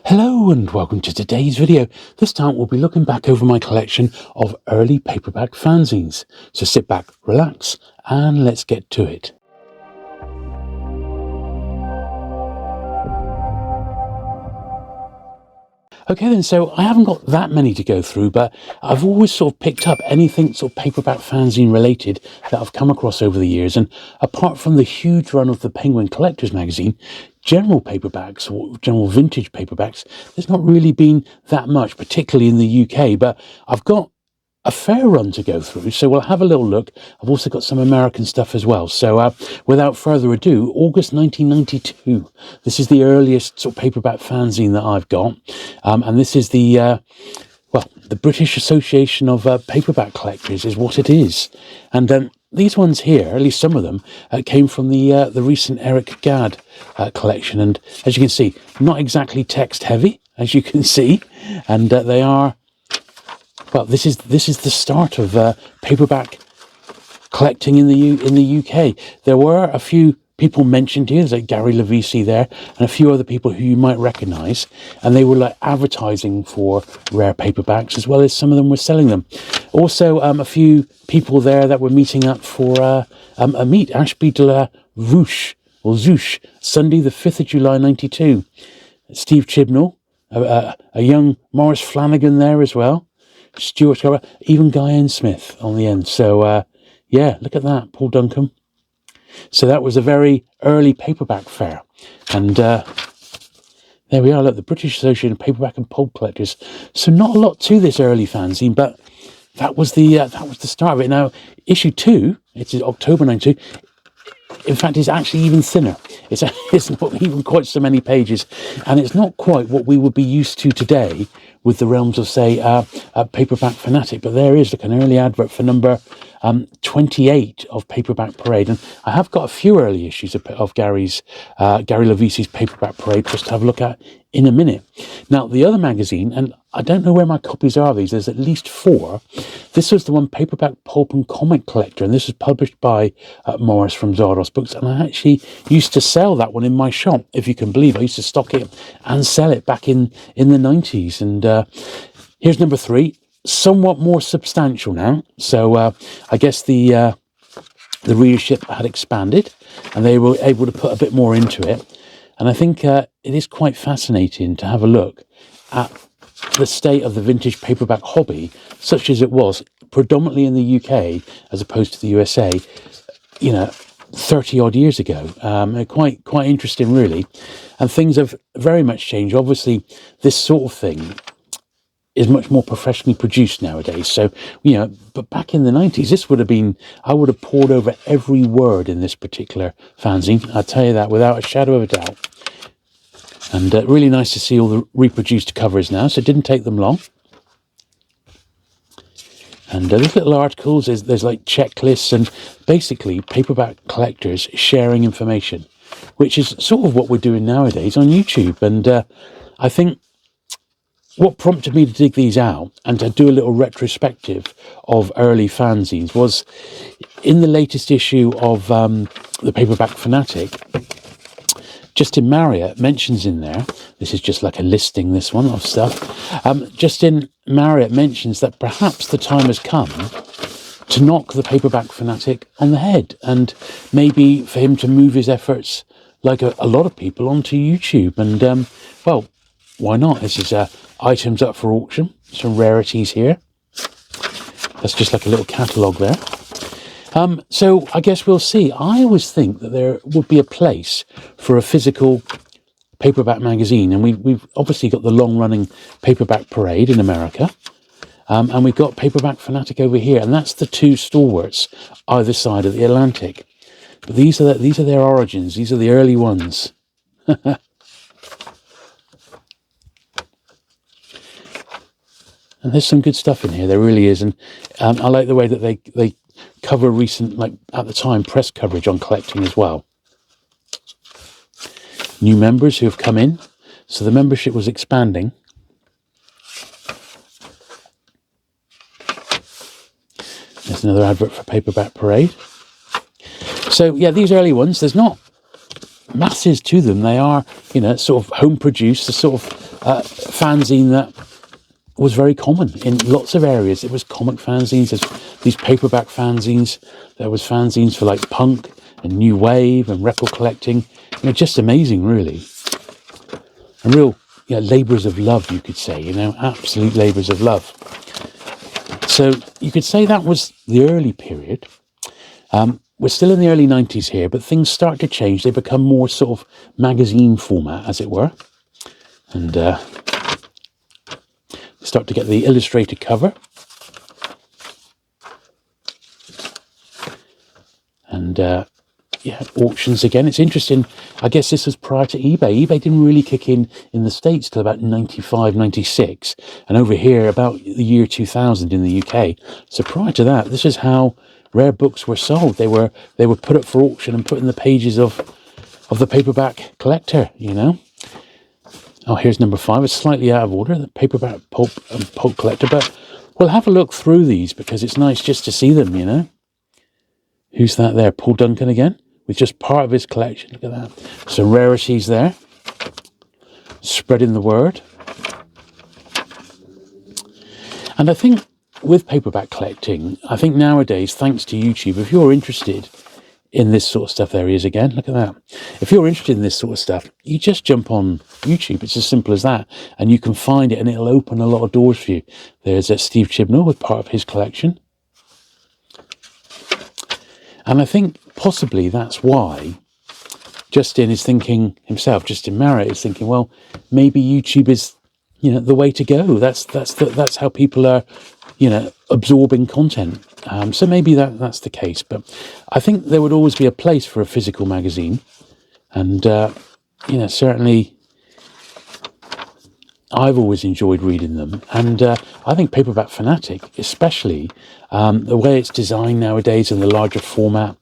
Hello and welcome to today's video. This time we'll be looking back over my collection of early paperback fanzines. So sit back, relax, and let's get to it. Okay then, so I haven't got that many to go through, but I've always sort of picked up anything sort of paperback fanzine related that I've come across over the years. And apart from the huge run of the Penguin Collectors magazine, general paperbacks or general vintage paperbacks, there's not really been that much, particularly in the UK, but I've got a fair run to go through, so we'll have a little look. I've also got some American stuff as well. So without further ado, August 1992. This is the earliest sort of paperback fanzine that I've got, and this is the the British Association of Paperback Collectors is what it is. And these ones here, at least some of them, came from the recent Eric Gadd collection. And as you can see, not exactly text heavy, as you can see, and they are. Well, this is the start of paperback collecting in the UK. There were a few people mentioned here. There's like Gary Lovisi there, and a few other people who you might recognise, and they were like advertising for rare paperbacks, as well as some of them were selling them. Also, a few people there that were meeting up for a meet, Ashby de la Zouche, Sunday the 5th of July 92. Steve Chibnall, a young Maurice Flanigan there as well. Stuart Scarborough, even Guy N. Smith on the end. So, yeah, look at that, Paul Duncombe. So that was a very early paperback fair. And there we are, look, the British Association of Paperback and Pulp Collectors. So not a lot to this early fanzine, but that was the start of it. Now, issue 2, it's October 92. In fact, it's actually even thinner. It's not even quite so many pages, and it's not quite what we would be used to today with the realms of, say, Paperback Fanatic. But there is like an early advert for number 28 of Paperback Parade, and I have got a few early issues of Gary Lovisi's Paperback Parade just to have a look at in a minute. Now, the other magazine, and I don't know where my copies are of these, there's at least 4. This was the one, Paperback Pulp and Comic Collector, and this was published by Morris from Zardos Books, and I actually used to sell that one in my shop, if you can believe. I used to stock it and sell it back in the 90s. And here's number 3, somewhat more substantial now. So I guess the readership had expanded, and they were able to put a bit more into it. And I think it is quite fascinating to have a look at the state of the vintage paperback hobby, such as it was predominantly in the UK as opposed to the USA, 30 odd years ago. Quite interesting, really. And things have very much changed. Obviously, this sort of thing is much more professionally produced nowadays. So, but back in the 90s, this would have been, I would have pored over every word in this particular fanzine. I'll tell you that without a shadow of a doubt. And really nice to see all the reproduced covers now, so it didn't take them long. And there's little articles, there's like checklists, and basically paperback collectors sharing information, which is sort of what we're doing nowadays on YouTube. And I think what prompted me to dig these out and to do a little retrospective of early fanzines was in the latest issue of the Paperback Fanatic. Justin Marriott mentions in there, this is just like a listing, this one, of stuff. Justin Marriott mentions that perhaps the time has come to knock the Paperback Fanatic on the head, and maybe for him to move his efforts, like a lot of people, onto YouTube. And, well, why not? This is items up for auction, some rarities here. That's just like a little catalogue there. So I guess we'll see. I always think that there would be a place for a physical paperback magazine, and we've obviously got the long-running Paperback Parade in America, and we've got Paperback Fanatic over here, and that's the two stalwarts either side of the Atlantic. But these are their origins. These are the early ones. And there's some good stuff in here. There really is, and I like the way that they cover recent, like at the time, press coverage on collecting as well. New members who have come in, so the membership was expanding. There's another advert for Paperback Parade. So yeah, these early ones, there's not masses to them. They are, sort of home produced, the sort of fanzine that was very common in lots of areas. It was comic fanzines, there's these paperback fanzines, there was fanzines for like punk and new wave and record collecting. Just amazing, really. And real labours of love, you could say, absolute labours of love. So you could say that was the early period. We're still in the early 90s here, but things start to change. They become more sort of magazine format, as it were. And start to get the illustrated cover. And auctions again. It's interesting. I guess this was prior to eBay. eBay didn't really kick in the States till about 95, 96. And over here, about the year 2000 in the UK. So prior to that, this is how rare books were sold. They were put up for auction and put in the pages of the paperback collector, Oh, here's number 5. It's slightly out of order, the paperback pulp collector. But we'll have a look through these because it's nice just to see them, Who's that there? Paul Duncan again, with just part of his collection. Look at that. Some rarities there. Spreading the word. And I think with paperback collecting, I think nowadays, thanks to YouTube, if you're interested in this sort of stuff, there he is again, look at that. If you're interested in this sort of stuff, you just jump on YouTube. It's as simple as that. And you can find it and it'll open a lot of doors for you. There's Steve Chibnall with part of his collection. And I think possibly that's why Justin is thinking himself, Justin Marrett is thinking, well, maybe YouTube is, the way to go. That's how people are, absorbing content. So maybe that's the case. But I think there would always be a place for a physical magazine. And, certainly I've always enjoyed reading them. And I think Paperback Fanatic, especially the way it's designed nowadays in the larger format,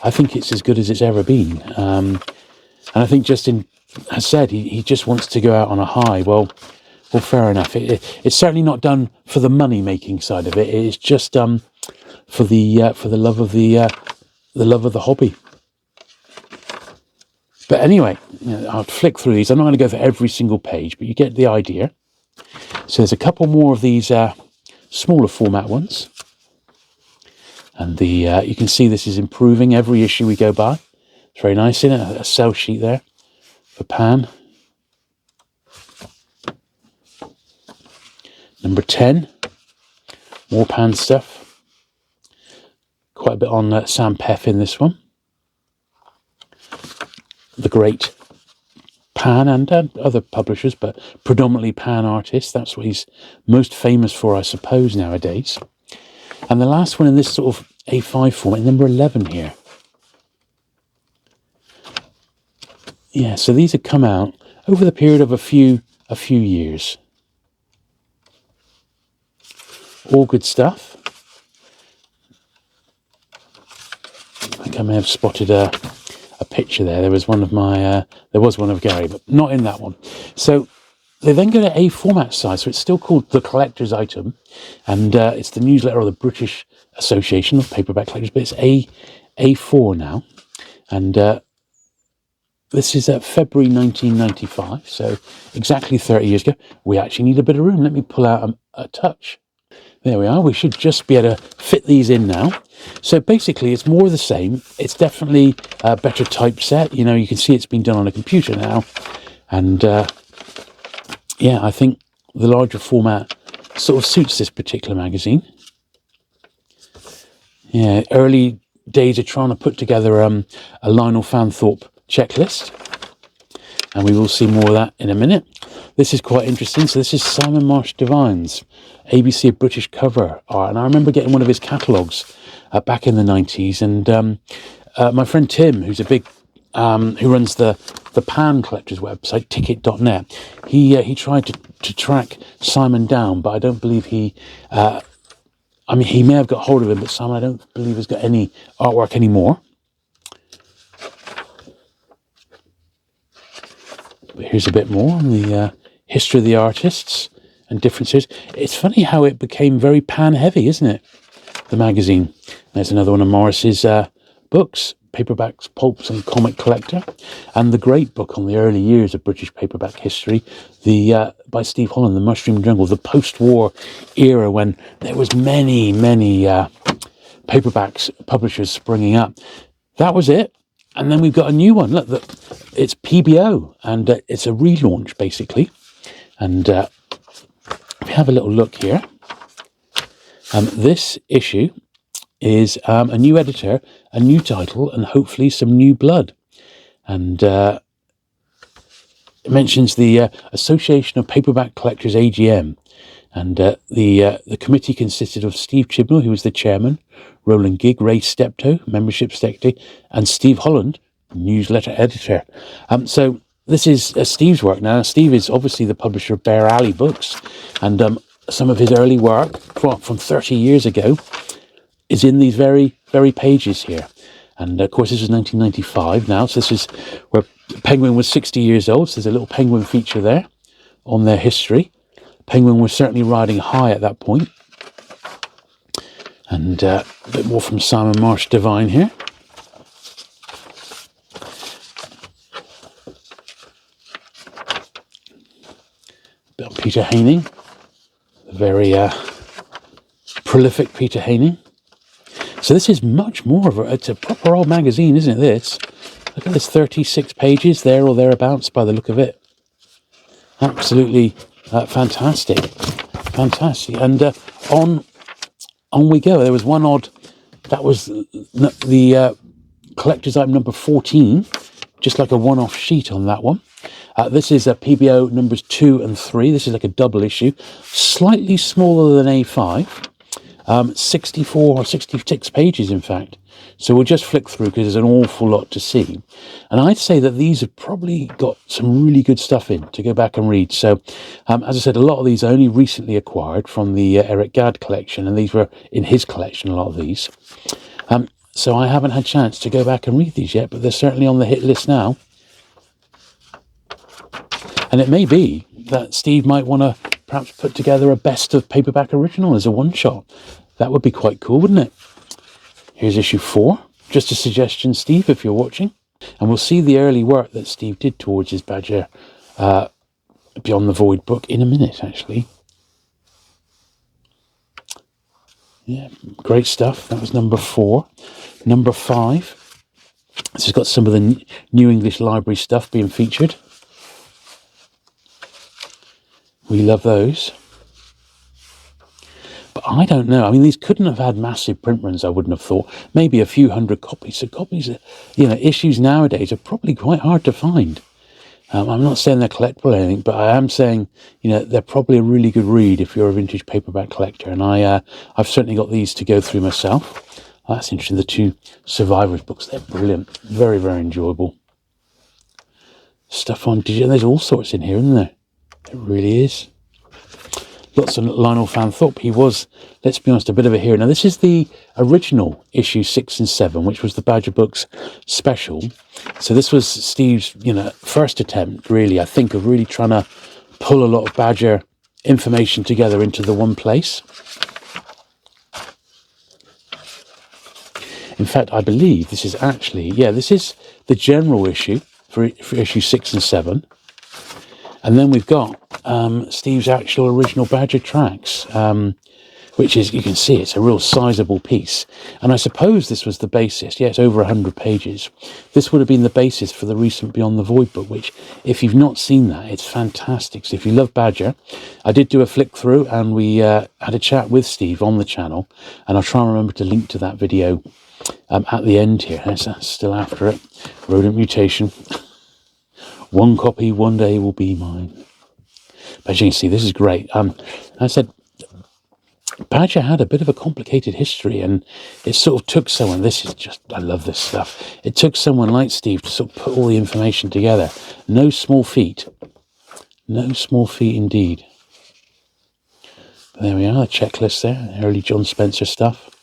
I think it's as good as it's ever been. And I think Justin has said he just wants to go out on a high. Well, fair enough. It's certainly not done for the money-making side of it. It's just for the love of the hobby. But anyway, I'll flick through these. I'm not going to go for every single page, but you get the idea. So there's a couple more of these smaller format ones. And you can see this is improving every issue we go by. It's very nice, isn't it? A cell sheet there for Pan. Number 10. More Pan stuff. Quite a bit on Sam Peff in this one. The great Pan and other publishers, but predominantly Pan artists. That's what he's most famous for, I suppose, nowadays. And the last one in this sort of A5 format, number 11 here. Yeah, so these have come out over the period of a few years. All good stuff. I think I may have spotted a picture there. There was one of Gary, but not in that one. So they then go to A format size, so it's still called the collector's item, and it's the newsletter of the British Association of Paperback Collectors, but it's A4 now, and this is February 1995, so exactly 30 years ago. We actually need a bit of room. Let me pull out a touch. There we are. We should just be able to fit these in now. So basically, it's more of the same. It's definitely a better typeset. You can see it's been done on a computer now. And I think the larger format sort of suits this particular magazine. Yeah, early days of trying to put together a Lionel Fanthorpe checklist. And we will see more of that in a minute. This is quite interesting. So this is Simon Marsh Devine's ABC British cover art. And I remember getting one of his catalogues back in the 90s. And my friend Tim, who's a big, who runs the Pan Collectors website, ticket.net, he tried to track Simon down, but I don't believe he may have got hold of him, but Simon, I don't believe, has got any artwork anymore. But here's a bit more on the history of the artists and differences. It's funny how it became very Pan heavy, isn't it? The magazine. There's another one of Maurice's books, paperbacks, pulps and comic collector, and the great book on the early years of British paperback history, by Steve Holland, The Mushroom Jungle, the post-war era when there was many paperbacks publishers springing up. That was it. And then we've got a new one. Look, it's PBO, and it's a relaunch, basically. And if you have a little look here, this issue is a new editor, a new title, and hopefully some new blood. And it mentions the Association of Paperback Collectors, AGM. And the committee consisted of Steve Chibnall, who was the chairman, Roland Gigg, Ray Steptoe, membership secretary, and Steve Holland, newsletter editor. So this is Steve's work now. Steve is obviously the publisher of Bear Alley Books, and some of his early work from 30 years ago is in these very pages here. And of course, this is 1995 now, so this is where Penguin was 60 years old. So there's a little Penguin feature there on their history. Penguin was certainly riding high at that point. And a bit more from Simon Marsh Devine here. A bit of Peter Haining, the very prolific Peter Haining. So this is much more of it's a proper old magazine, isn't it, this? Look at this, 36 pages there or thereabouts by the look of it. Absolutely fantastic. And on we go. There was one odd, that was the collector's item number 14, just like a one-off sheet on that one. This is PBO numbers 2 and 3. This is like a double issue, slightly smaller than A5, 64 or 66 pages, in fact. So we'll just flick through because there's an awful lot to see. And I'd say that these have probably got some really good stuff in to go back and read. So, as I said, a lot of these are only recently acquired from the Eric Gadd collection, and these were in his collection, a lot of these. So I haven't had a chance to go back and read these yet, but they're certainly on the hit list now. And it may be that Steve might want to perhaps put together a best of paperback original as a one-shot. That would be quite cool, wouldn't it? Here's issue 4. Just a suggestion, Steve, if you're watching. And we'll see the early work that Steve did towards his Badger Beyond the Void book in a minute, actually. Yeah, great stuff. That was number 4. Number 5. This has got some of the New English Library stuff being featured. We love those. But I don't know. I mean, these couldn't have had massive print runs, I wouldn't have thought. Maybe a few hundred copies. So copies, issues nowadays are probably quite hard to find. I'm not saying they're collectible or anything, but I am saying, they're probably a really good read if you're a vintage paperback collector. And I've certainly got these to go through myself. That's interesting. The 2 Survivors books, they're brilliant. Very, very enjoyable. Stuff on digital. There's all sorts in here, isn't there? It really is. Lots of Lionel Fanthorpe. He was, let's be honest, a bit of a hero. Now, this is the original issue 6 and 7, which was the Badger Books special. So this was Steve's, first attempt, really, I think, of really trying to pull a lot of Badger information together into the one place. In fact, I believe this is actually, this is the general issue for issue 6 and 7. And then we've got Steve's actual original Badger tracks, which is, you can see, it's a real sizable piece. And I suppose this was the basis. Yeah, it's over 100 pages. This would have been the basis for the recent Beyond the Void book, which, if you've not seen that, it's fantastic. So if you love Badger, I did do a flick through, and we had a chat with Steve on the channel, and I'll try and remember to link to that video at the end here. That's still after it. Rodent Mutation. One copy one day will be mine. But as you can see, this is great. I said, Badger had a bit of a complicated history, and it sort of took someone, I love this stuff. It took someone like Steve to sort of put all the information together. No small feat. No small feat indeed. But there we are, the checklist there, early John Spencer stuff.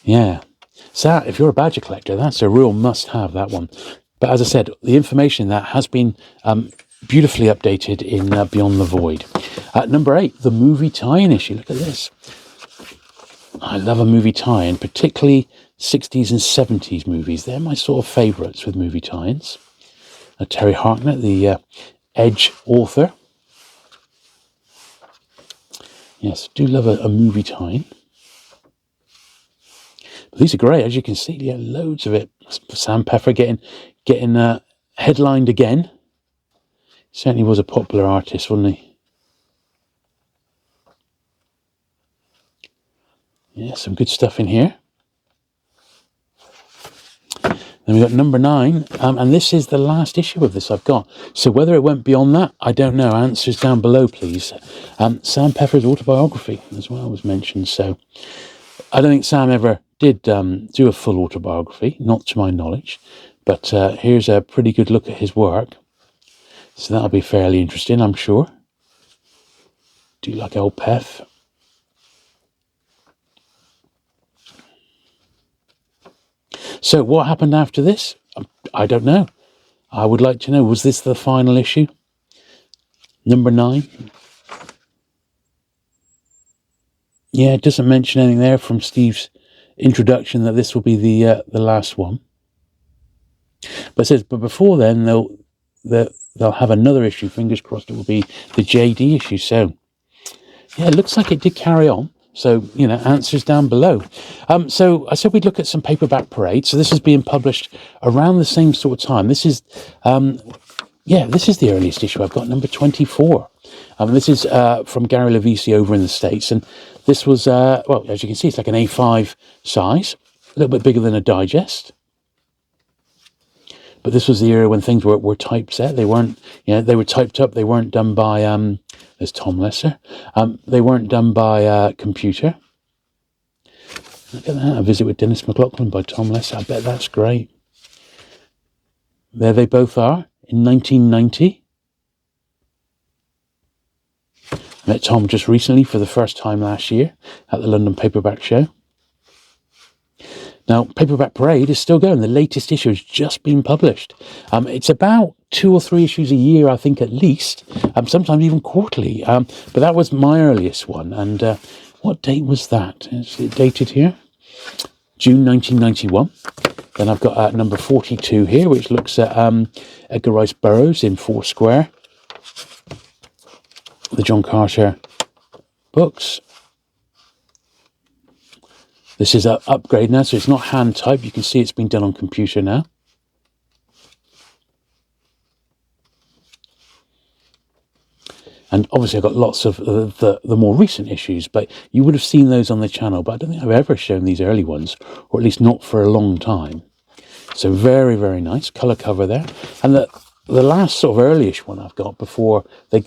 Yeah. So if you're a Badger collector, that's a real must-have, that one. But as I said, the information that has been beautifully updated in Beyond the Void. Number 8, the movie tie-in issue. Look at this. I love a movie tie-in, particularly 60s and 70s movies. They're my sort of favourites with movie tie-ins. Terry Harknett, the Edge author. Yes, do love a movie tie-in. But these are great, as you can see. Yeah, loads of it. Sam Peffer getting headlined again. Certainly was a popular artist, wasn't he? Yeah, some good stuff in here. Then we've got number 9, and this is the last issue of this I've got. So whether it went beyond that, I don't know. Answers down below, please. Sam Peffer's autobiography as well was mentioned. So I don't think Sam ever did do a full autobiography, not to my knowledge. But here's a pretty good look at his work. So that'll be fairly interesting, I'm sure. Do you like old Pef? So what happened after this? I don't know. I would like to know, was this the final issue? Number 9? Yeah, it doesn't mention anything there from Steve's introduction that this will be the last one. But it says, but before then, they'll have another issue. Fingers crossed it will be the JD issue. So, yeah, it looks like it did carry on. So, you know, answers down below. So I said we'd look at some Paperback Parade. So this is being published around the same sort of time. This is, this is the earliest issue I've got, number 24. This is from Gary Lovisi over in the States. And this was, well, as you can see, it's like an A5 size, a little bit bigger than a digest. But this was the era when things were typeset. They weren't, you know, they were typed up. They weren't done by, there's Tom Lesser. They weren't done by computer. Look at that, A Visit with Dennis McLaughlin by Tom Lesser. I bet that's great. There they both are in 1990. I met Tom just recently for the first time last year at the London Paperback Show. Now, Paperback Parade is still going. The latest issue has just been published. It's about 2 or 3 issues a year, I think, at least. Sometimes even quarterly. But that was my earliest one. And what date was that? Is it dated here? June 1991. Then I've got number 42 here, which looks at Edgar Rice Burroughs in Foursquare. The John Carter books. This is an upgrade now, so it's not hand type. You can see it's been done on computer now. And obviously I've got lots of the more recent issues, but you would have seen those on the channel. But I don't think I've ever shown these early ones, or at least not for a long time. So very, very nice colour cover there. And the last sort of earlyish one I've got before they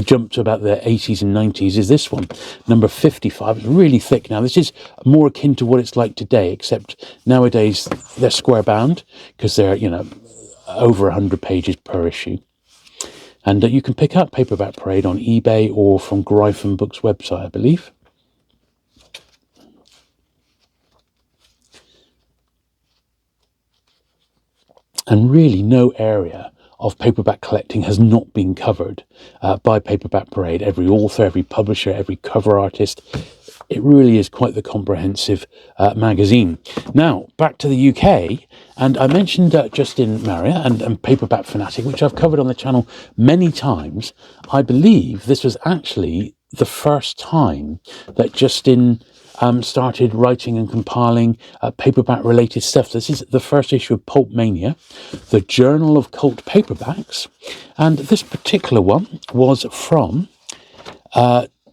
jumped to about the 80s and 90s is this one, number 55. It's really thick now. This is more akin to what it's like today, except nowadays they're square bound because they're, over 100 pages per issue. And you can pick up Paperback Parade on eBay or from Gryphon Books website, I believe. And really no area of paperback collecting has not been covered by Paperback Parade. Every author, every publisher, every cover artist. It really is quite the comprehensive magazine. Now, back to the UK, and I mentioned Justin Marriott and Paperback Fanatic, which I've covered on the channel many times. I believe this was actually the first time that Justin started writing and compiling paperback-related stuff. This is the first issue of Pulp Mania, the Journal of Cult Paperbacks, and this particular one was from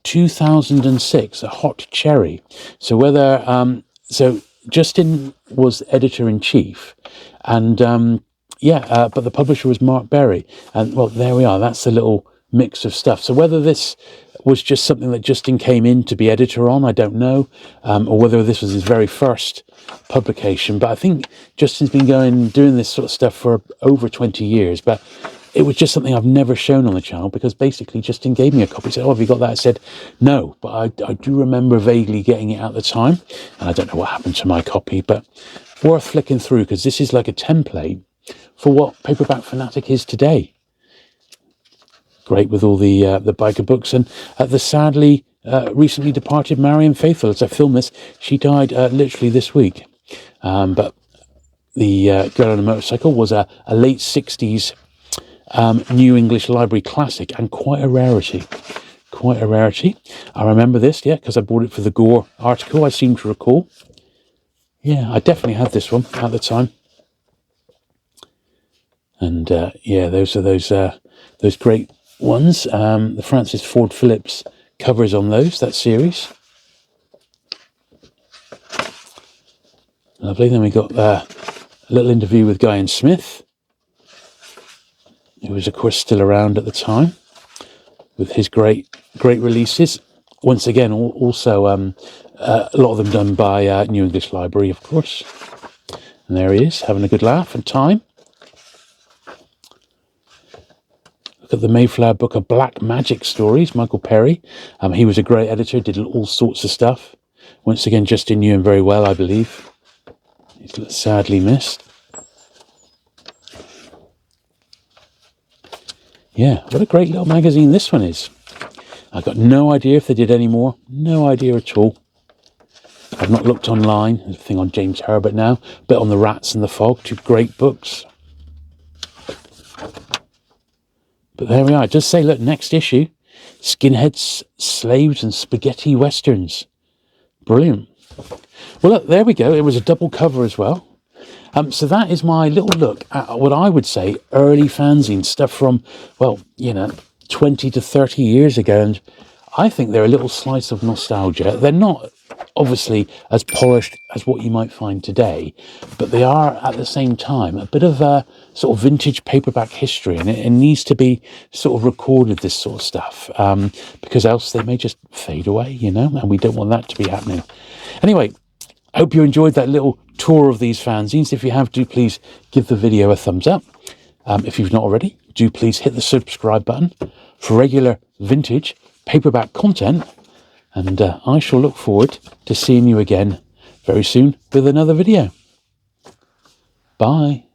2006, a hot cherry. So whether so Justin was editor-in-chief, and but the publisher was Mark Berry, and well, there we are. That's a little mix of stuff. So whether this was just something that Justin came in to be editor on, I don't know, or whether this was his very first publication. But I think Justin's been doing this sort of stuff for over 20 years. But it was just something I've never shown on the channel because basically Justin gave me a copy. He said, "Oh, have you got that?" I said, "No," but I do remember vaguely getting it at the time, and I don't know what happened to my copy, but worth flicking through because this is like a template for what Paperback Fanatic is today. Great with all the biker books and the sadly recently departed Marianne Faithfull. As I film this, she died literally this week. But the Girl on a Motorcycle was a late 60s New English Library classic, and quite a rarity. Quite a rarity. I remember this, yeah, because I bought it for the Gore article, I seem to recall. Yeah, I definitely had this one at the time. And yeah, those are those great ones. The Francis Ford Phillips covers on that series. Lovely. Then we got a little interview with Guy and Smith, who was, of course, still around at the time, with his great releases. Once again, also a lot of them done by New English Library, of course. And there he is, having a good laugh and time. Look at the Mayflower Book of Black Magic Stories, Michael Perry. He was a great editor, did all sorts of stuff. Once again, Justin knew him very well, I believe. He's sadly missed. Yeah, what a great little magazine this one is. I've got no idea if they did any more. No idea at all. I've not looked online. There's a thing on James Herbert now. A bit on The Rats and the Fog. 2 great books. But there we are. Just say, look, next issue. Skinheads, Slaves and Spaghetti Westerns. Brilliant. Well, look, there we go. It was a double cover as well. So that is my little look at what I would say early fanzine stuff from, well, 20 to 30 years ago. And I think they're a little slice of nostalgia. They're not obviously as polished as what you might find today, but they are at the same time a bit of a sort of vintage paperback history, and it needs to be sort of recorded, this sort of stuff, because else they may just fade away, and we don't want that to be happening. Anyway, I hope you enjoyed that little tour of these fanzines. If you have, do please give the video a thumbs up. If you've not already, do please hit the subscribe button for regular vintage paperback content. And I shall look forward to seeing you again very soon with another video. Bye.